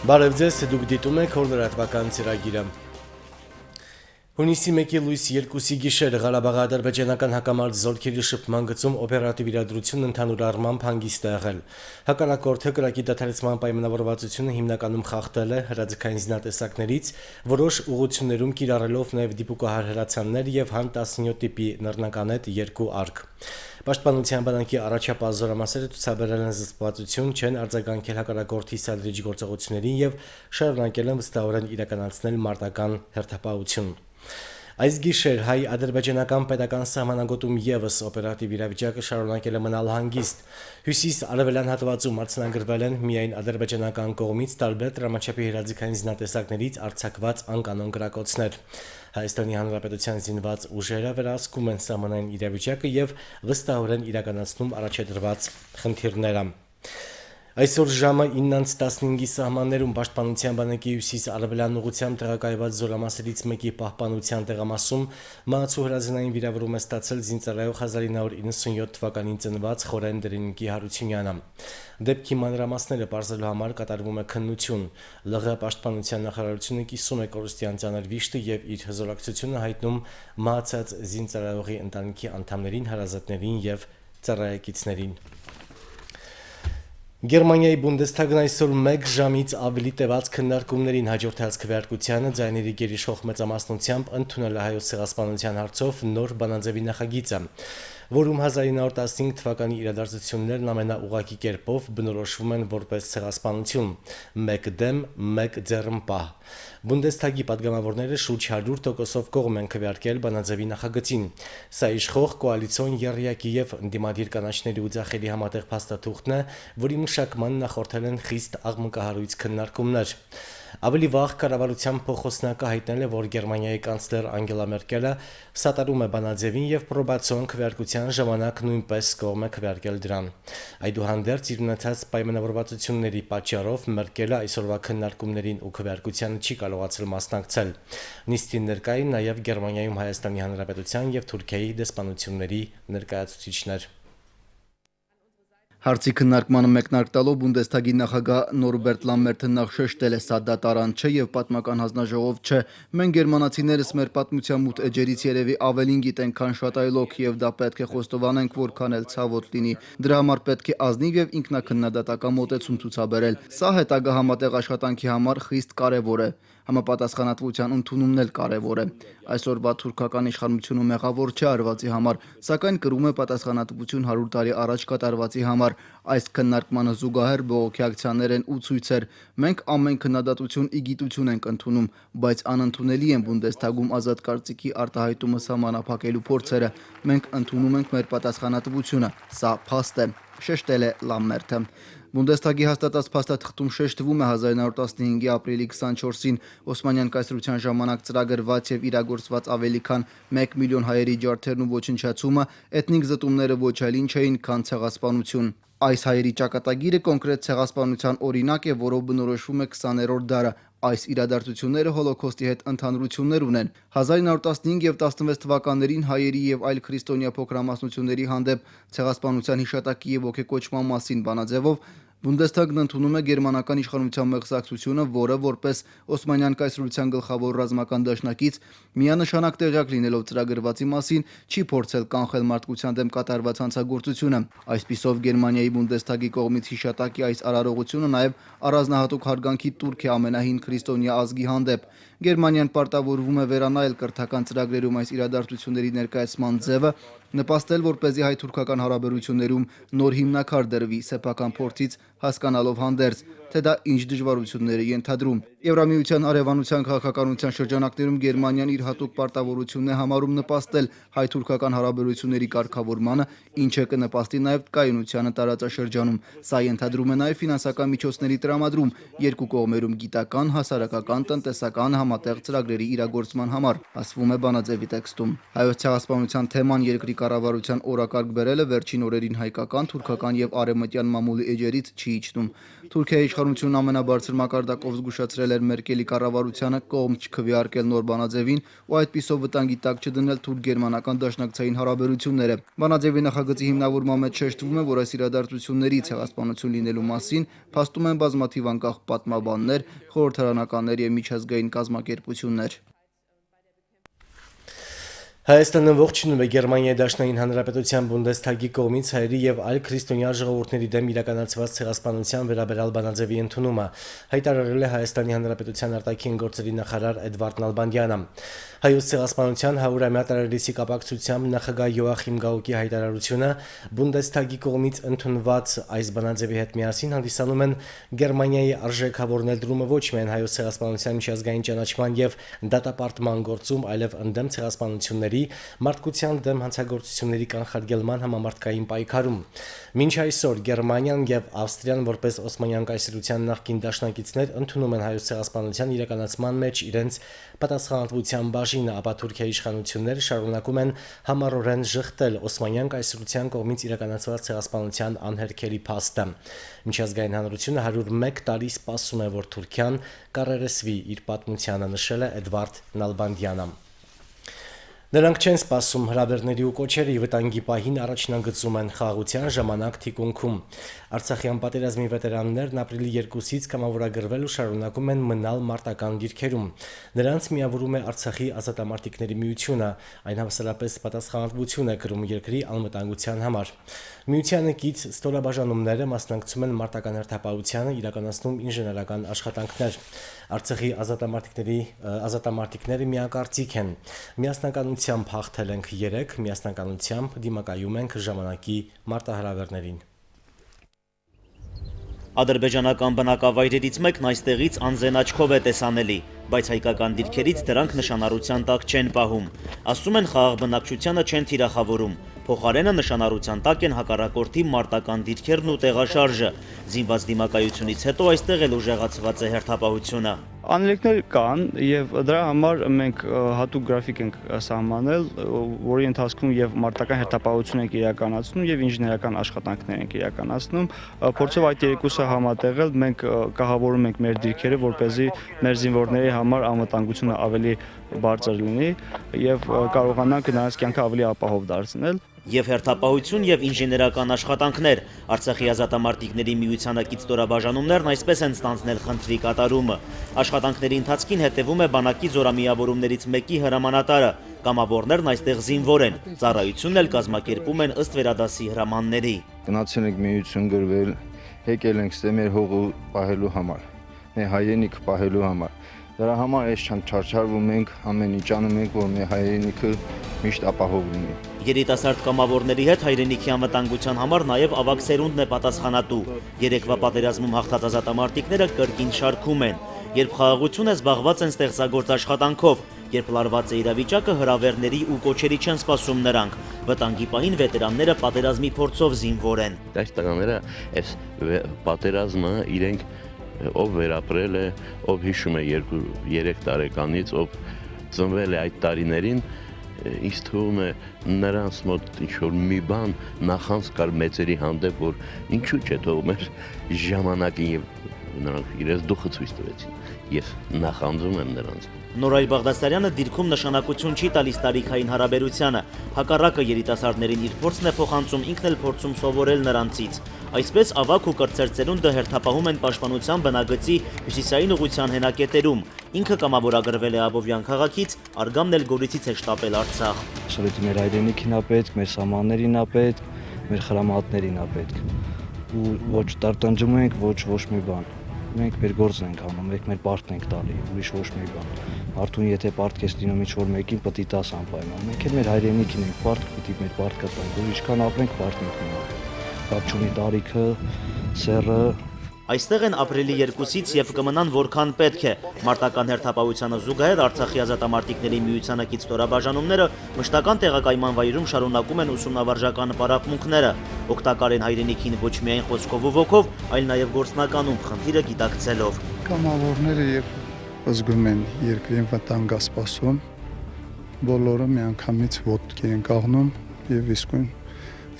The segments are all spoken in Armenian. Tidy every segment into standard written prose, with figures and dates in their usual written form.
Բարև ձեզ, դուք դիտում եք հորլրատվական ծրագիրը։ Հունիսի 1-ի լույս 2-ի գիշեր Ղարաբաղի ադրբեջանական հակամարտ զորքերի շփման գծում օպերատիվ իրադրություն ընդհանուր առմամբ հանգիստ է եղել։ Հակառակորդը կրակի դադարեցման պայմանավորվածությունը հիմնականում խախտել է հրաձգային զինատեսակներից, որոշ ուղղություններում կիրառելով նաև դիպուկահար հրացաններ եւ հան 17 տիպի նռնականետ 2 արկ։ Պաշտպանության բանակի առաջապահ զորամասերը ցուցաբերել են զսպվածություն, չեն արձագանքել հակառակորդի սադրիչ գործողություններին եւ շարունակել են վստահորեն իրականացնել մարտական հերթապահություն։ Այս գիշեր հայ-ադրբեջանական պետական սահմանագոտում եւս օպերատիվ իրավիճակը շարունակել է մնալ հանգիստ։ Հյուսիս-արևելյան հատվածում արձանագրվել են միայն ադրբեջանական կողմից տարբեր դրամաչափի հրաձգային զինատեսակներից արձակված անկանոն կրակոցներ։ Հայաստանի Հանրապետության զինված ուժերը վերահսկում են սահմանային իրավիճակը եւ վստահորեն իրականացնում առաջադրված խնդիրները։ Այսօր ժամը 9:15-ի սահմաններում Պաշտպանության բանակի հյուսիս-արևելյան ուղղությամբ տեղակայված զորամասերից մեկի պահպանության տեղամասում մահացու հրազենային վիրավորում է ստացել զինծառայող 1997 թվականին ծնված Խորեն Դերենիկի Հարությունյանը։ Դեպքի մանրամասները պարզելու համար կատարվում է քննություն։ ԼՂՀ պաշտպանության նախարարությունը կիսում է կորուստյան ծանր վիշտը եւ իր հզորակցությունը հայտնում մահացած զինծառայողի ընտանիքի անդամներին, հարազատներին եւ ծառայեկիցներին։ Գերմանիայի Բունդեսթագն այսօր 1 ժամից ավելի տևած քննարկումներին հաջորդած քվեարկությանը ձայների գերիշխող մեծամասնությամբ ընդունել է հայոց ցեղասպանության հարցով նոր բանաձևի նախագիծը, որում 1915 թվականի իրադարձություններն ամենաուղղակի կերպով բնորոշվում են որպես ցեղասպանություն՝ մեկ դեմ, մեկ ձեռնպահ։ Բունդեսթագի падգամավորները շուրջ 100%-ով կողմ են քվեարկել բանաձևի նախագծին։ Սա իշխող կոալիցիոն եռյակի եւ ընդդիմադիր կանաչների ու ձախերի համատեղ փաստաթուղթն է, որի մշակման նախորդել են խիստ աղմկահարույց քննարկումներ։ Ավելի վաղ կառավարության փոխոսնակը հայտնել է, որ Գերմանիայի կանցլեր Անգելա Մերկելը սատարում է բանաձևին եւ պրոբացիոն քվեարկության ժամանակ նույնպես կողմ է քվեարկել դրան։ Այդուհանդերձ իր ունեցած պայմանավորվածությունների պատճառով Մերկելը այսօրվա քննարկումներին ու քվեարկությանը չի կարողացել մասնակցել։ Նիստին ներկա էին նաեւ Գերմանիայում Հայաստանի Հանրապետության եւ Թուրքիայի դեսպանությունների ներկայացուցիչներ։ Հարցի քննարկմանը մեկնարկ տալով Բունդեսթագի նախագահ Նորբերտ Լամմերթը նախ շեշտել է՝ սա դատարան չէ եւ պատմական հանձնաժողով չէ։ Մենք գերմանացիներս մեր պատմության մութ էջերից երևի ավելին գիտենք, քան շատ այլոք, եւ դա պետք է խոստովանենք, որքան էլ ցավոտ լինի։ Դրա համար պետք է ազնիվ եւ ինքնակննադատական մոտեցում ցուցաբերել։ Սա հետագա համատեղ աշխատանքի համար խիստ կարեւոր է։ Համապատասխանատվության ընդունումն էլ կարևոր է։ Այսօրվա թուրքական իշխանությունը մեղավոր չէ արվածի համար, սակայն կրում է պատասխանատվություն 100 տարի առաջ կատարվածի համար։ Այս քննարկմանը զուգահեռ բողոքի ակցիաներ են ու ցույցեր։ Մենք ամեն քննադատություն ի գիտություն ենք ընդունում, բայց անընդունելի են Բունդեսթագում ազատ կարծիքի արտահայտումը սահմանափակելու փորձերը։ Մենք ընդունում ենք մեր պատասխանատվությունը։ Սա փաստ է, շեշտել է Լամմերթը։ Բունդեսթագի հաստատած փաստաթղթում շեշտվում է 1915-ի ապրիլի 24-ին Օսմանյան կայսրության ժամանակ ծրագրված եւ իրագործված ավելի քան 1 միլիոն հայերի ջարդերն ու ոչնչացումը, էթնիկ զտումները ոչ այլ ինչ էին, քան ցեղասպանություն։ Այս հայերի ճակատագիրը կոնկրետ ցեղասպանության օրինակ է, որով բնորոշվում է 20-րդ դարը։ Այս իրադարձությունները հոլոքոստի հետ ընդհանրություններ ունեն։ 1915 եւ 16 թվականներին հայերի եւ այլ քրիստոնյա փոքրամասնությունների հանդեպ ցեղասպանության հիշատակի եւ ոգեկոչման մասին բանաձևով Բունդեսթագն ընդունում է գերմանական իշխանության մեղսակցությունը, որը որպես Օսմանյան կայսրության գլխավոր ռազմական դաշնակից միանշանակ տեղյակ լինելով ծրագրվածի մասին չի փորձել կանխել մարդկության դեմ կատարված հանցագործությունը։ Այսպիսով Գերմանիայի Բունդեսթագի կողմից հիշատակի այս արարողությունը նաև առանձնահատուկ հարգանքի տուրք է ամենահին քրիստոնյա ազգի հանդեպ։ Գերմանիան պարտավորվում է վերանայել կրթական ծրագրերում այս իրադարձությունների ներկայացման ձևը, նպաստել, որպեսզի հայ-թուրքական հարաբերություններում նոր հիմնաքար դրվի սեփական փորձից հասկանալով հանդերձ, թե դա ինչ դժվարություններ է ենթադրում։ Եվրամիության արևանության քաղաքականության շրջանակներում Գերմանիան իր հատուկ պարտավորությունն է համարում նպաստել հայ-թուրքական հարաբերությունների կարգավորմանը, ինչը կնպաստի նաև կայունությանը տարածաշրջանում։ Սա ենթադրում է նաև ֆինանսական միջոցների տրամադրում երկու կողմերում գիտական, հասարակական, տնտեսական համատեղ ծրագրերի իրագործման համար, ասվում է բանաձևի տեքստում։ Հայոց ցեղասպանության թեման երկրի կառավարության օրակարգ բերելը վերջին օրերին հայկական, թուրքական եւ արևմտյան մամուլի էջերից չի իջնում։ Թուրքիայի իշխանությունն ամենաբարձր մակարդակով զգուշացրել է ողջունել էր Մերկելի կառավարությանը կողմ չքվեարկել նոր բանաձևին ու այդպիսով վտանգի տակ չդնել թուրք-գերմանական դաշնակցային հարաբերությունները։ Բանաձևի նախագծի հիմնավորման մեջ շեշտվում է, որ այս իրադարձությունների ցեղասպանություն լինելու մասին փաստում են բազմաթիվ անկախ պատմաբաններ, խորհրդարանականներ եւ միջազգային կազմակերպություններ։ Հայաստանը ողջունում է Գերմանիայի Դաշնային Հանրապետության Բունդեսթագի կողմից հայերի եւ այլ քրիստոնյա ժողովուրդների դեմ իրականացված ցեղասպանության վերաբերյալ բանաձևի ընդունումը, հայտարարել է Հայաստանի Հանրապետության արտաքին գործերի նախարար Էդվարդ Նալբանդյանը։ Հայոց ցեղասպանության 100-ամյա տարելիցի կապակցությամբ նախագահ Յոախիմ Գաուկի հայտարարությունը Բունդեսթագի կողմից ընդունված այս բանաձևի հետ միասին հանդիսանում են Գերմանիայի արժեքավոր ներդրումը ոչ միայն հայոց ցեղասպանության միջազգային ճանաչման եւ դատապարտման գործում, այլև ընդդեմ ցեղասպանությունների, մարդկության դեմ հանցագործությունների կանխարգելման համամարտկային պայքարում։ Մինչ այսօր Գերմանիան եւ Ավստրիան որպես Օսմանյան կայսրության նախկին դաշնակիցներ ընդունում են հայոց ցեղասպանության իրականացման մեջ իրենց պատասխանատվության բաժինը, ապա Թուրքիայի իշխանությունները շարունակում են համառորեն ժխտել Օսմանյան կայսրության կողմից իրականացված ցեղասպանության անհերքելի փաստը։ Միջազգային հանրությունը 101 տարի սպասում է, որ Թուրքիան կառերեսվի իր պատմությանը, նշել է Էդվարդ Նալբանդյանը։ Նրանք չեն սպասում հրավերների ու կոչերի, վտանգի պահին առաջնագծում են խաղաղության ժամանակ թիկունքում։ Արցախյան պատերազմի վետերաններն ապրիլի 2-ից կամավորագրվել ու շարունակում են մնալ մարտական դիրքերում։ Նրանց միավորում է Արցախի ազատամարտիկների միությունը, այն հավասարապես պատասխանատվություն է կրում երկրի անվտանգության համար։ Միությանը կից ստորաբաժանումները մասնակցում են մարտական հերթապահությանը, իրականացնում ինժեներական աշխատանքներ։ Արցախի ազատամարտիկները միակարծիք են։ Միասնականությամբ հաղթել ենք 3, միասնականությամբ դիմակայում ենք ժամանակի մարտահրավերներին։ Ադրբեջանական բնակավայրերից մեկն այստեղից անզեն աչքով է տեսանելի, բայց հայկական դիրքերից դրանք նշանառության տակ չեն պահում։ Ասում են խաղաղ բնակչությանը չեն թիրախավորում, փոխարենը նշանառության տակ են հակառակորդի մարտական դիրքերն ու տեղաշարժը։ Զինված դիմակայությունից հետո այստեղ էլ ուժեղացված է հերթապահությունը։ Անելիքներ կան եւ դրա համար մենք հատուկ գրաֆիկ ենք սահմանել, որի ընթացքում եւ մարտական հերթապահություն ենք իրականացնում եւ ինժեներական աշխատանքներ ենք իրականացնում։ Փորձով այդ երկուսը համատեղել մենք կահավորում ենք մեր դիրքերը, որպեսզի մեր զինվորների համար անվտանգությունը ավելի բարձր լինի եւ կարողանանք նրանց կյանքը ավելի ապահով դարձնել։ Եվ հերթապահություն եւ ինժեներական աշխատանքներ։ Արցախի ազատամարտիկների միությանը կից ստորաբաժանումներն այսպես են ստանձնել խնդրի կատարումը։ Աշխատանքների ընթացքին հետևում է բանակի զորամիավորումներից մեկի հրամանատարը։ Կամավորներն այստեղ զինվոր են։ Ծառայությունն էլ կազմակերպում են ըստ վերադասի հրամանների։ Գնացել ենք միություն գրվել, եկել ենք ստե մեր հողը պահելու համար, մեր հայրենիքը պահելու համար։ Դրա համար այս չարչարվում ենք, ամեն ինչ անում ենք, որ մեր հայրենիքը միշտ ապահով լինի։ Երիտասարդ կամավորների հետ հայրենիքի անվտանգության համար նաև ավագ սերունդն է պատասխանատու։ Երեկվա պատերազմում հաղթած ազատամարտիկները կրկին շարքում են։ Երբ խաղաղություն է, զբաղված են ստեղծագործ աշխատանքով, երբ լարված է իրավիճակը, հրավերների ու կոչերի չեն սպասում նրանք։ Վտանգի պահին վետերանները պատերազմի փորձով զինվոր են։ Այս տղաները այս պատերազմը իրենք ով վերապրել է, ով հիշում է 2-3 տարեկանից, ով ծնվել է այդ տարիներին, ինձ թվում է նրանց մոտ ինչ-որ մի բան նախանց կար մեծերի հանդեպ, որ ինչու՞ չէ թող մեր ժամանակին եւ նրանք իրենց դուխը ցույց տվեցին։ Ես նախանձում եմ նրանց։ Նորայր Բաղդասարյանը դիրքում նշանակություն չի տալիս տարիքային հարաբերությանը։ Հակառակը երիտասարդներին իր փորձն է փոխանցում, ինքն էլ փորձում սովորել նրանցից։ Այսպես ավագ ու կրտսեր ծերունդը հերթապահում են պաշտպանության բնագծի հյուսիսային ուղղության հենակետերում։ Ինքը կամավորագրվել է Աբովյան քաղաքից, Արգամն էլ Գորիսից է շտապել Արցախ։ Սովետի մեր հայրենիքին ա պետք, մեր սահմաններին ա պետք, մեր խրամատներին ա պետք։ Ու ոչ տարտնջում ենք, ոչ մի բան։ Մենք մեր գործն ենք անում, մենք մեր պարտքն ենք տալի, ուրիշ ոչ մի բան։ Արդյոք եթե պարտք ես լինում ինչ-որ մեկին, պետք է տաս անպայման։ Մենք էլ մեր հայրենիքին ենք, պարտք պետք է մեր պարտքը տանք, որ ինչքան ապրենք, պարտք ենք ունենալ։ Բաք չունի տարիքը, սեռը։ Այստեղ են ապրիլի 2-ից եւ կմնան որքան պետք է։ Մարտական հերթապահությանը զուգահեռ Արցախի ազատամարտիկների միությանը կից ստորաբաժանումները մշտական տեղակայման վայրում շարունակում են ուսումնավարժական պարապմունքները։ Օգտակար են հայրենիքին ոչ միայն խոսքով ու ոգով, այլ նաեւ գործնականում խնդիրը գիտակցելով։ Կամավորները երբ զգում են երկրին վտանգ է սպասում, բոլորը միանգամից ոտքի են կաղնում եւ իսկույն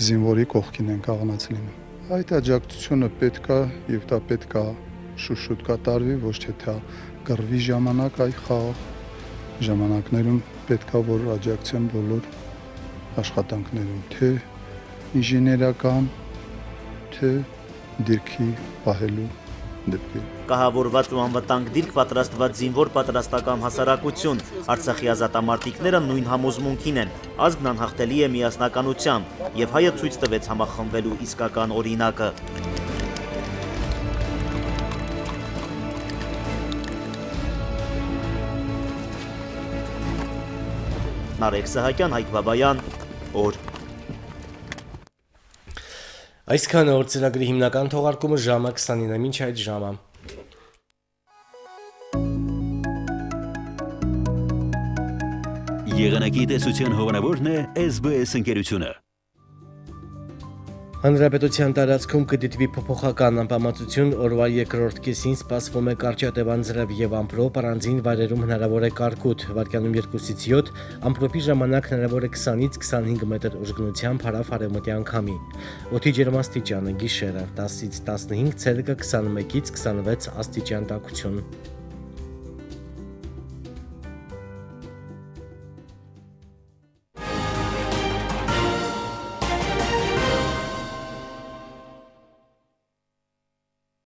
զինվորի կողքին են կաղնած լինում։ Այդ աջակցությունը պետք է եւ դա պետք է շուշուտ կատարվի, ոչ թե դա կռվի ժամանակ այ խաղ ժամանակներում պետքա որ աջակցեն բոլոր աշխատանքներում, թե ինժեներական, թե դիրքի պահելու դեպքեր։ Կահավորված ու անվտանգ դիրք պատրաստված զինվոր պատրաստական հասարակություն։ Արցախի ազատամարտիկները նույն համոզմունքին են։ Ազգն անհաղթելի է միասնականությամբ, եւ հայը ցույց տվեց համախմբվելու իսկական օրինակը։ Նարեկ Սահակյան, Հայկ Բաբայան, օր։ Այսքան օր ծրագրի հիմնական թողարկումը ժամը 29-ը, մինչ այդ ժամը։ Եղանակի տեսության հովանավորն է SBS ընկերությունը։ Հանրապետության տարածքում կդիտվի փոփոխական անբավարարություն, օրվա երկրորդ կեսին սպասվում է կարճատևան ձրև եւ ամպրոպ, առանձին վայրերում հնարավոր է կարկուտ, վարկյանում 2-ից 7, ամպրոպի ժամանակ հնարավոր է 20-ից 25 մետր ուժգնությամբ հարավ-արևմտյան քամի։ Օդի ջերմաստիճանը՝ գիշերը 10-ից 15, ցելսիուսը 21-ից 26 աստիճան տաքություն։